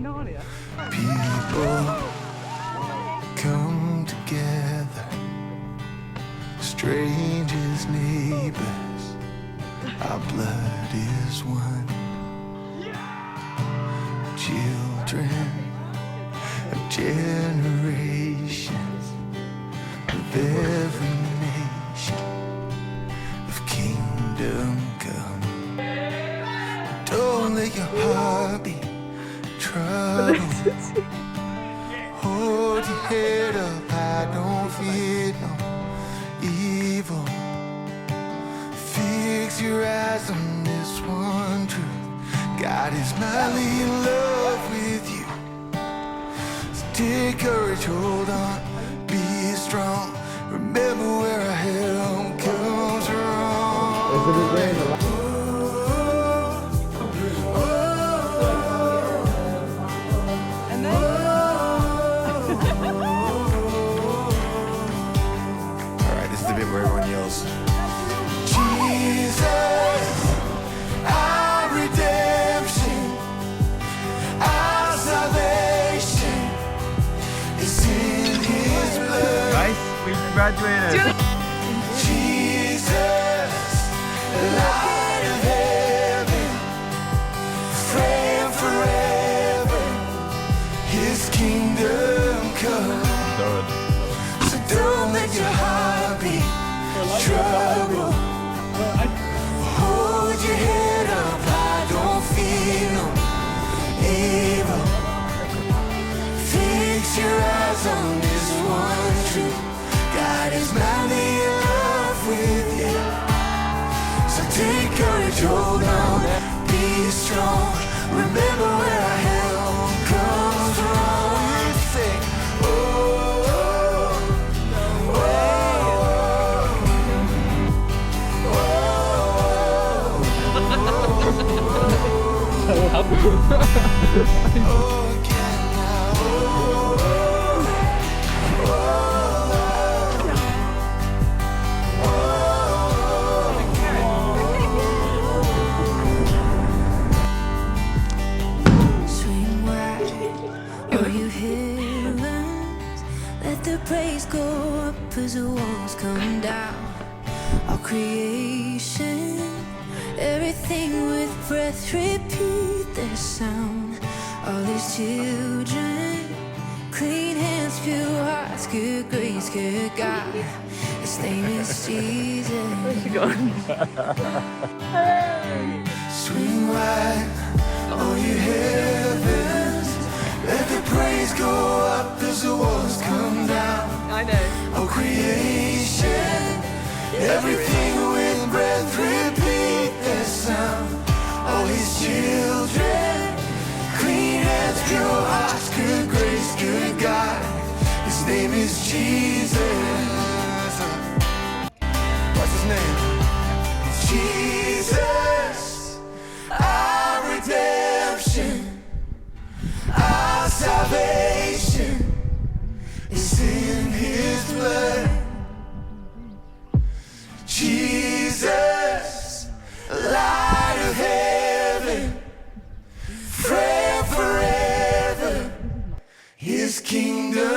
Narnia. People come together, strangers, neighbors, our blood is one. Children of generations, of every nation, of kingdom come. Don't let your heart be troubled. Hold your head up high, don't fear no evil. Fix your eyes on this one truth. God is madly in love with you. So take courage, hold on, be strong. Remember where our help comes from. Alright, this is the bit where everyone yells, Jesus, our redemption, our salvation is in His blood. Guys, we graduated. Jesus, light of heaven, frame forever, His kingdom come. So don't let your heart be troubled. Hold your head up high, don't fear no evil. Fix your eyes on this one truth. God is madly in love with you. So take courage, hold on, be strong. Remember where our help comes from. We sing, oh, oh, oh, again now, Swing wide, all you heavens, let the praise go up as the walls come down. All creation, everything with breath, repeat their sound. All His children, clean hands, pure hearts, good grace, good God. His name is Jesus. swing wide, all you heavens, let the praise go up as the walls come down. I know. Oh, creation, everything with breath, repeat their sound. All His children, clean hands, pure hearts, good grace, good God. His name is Jesus. What's His name? Jesus, our redemption, our salvation is in His blood. Jesus, light of heaven, frame forever, His kingdom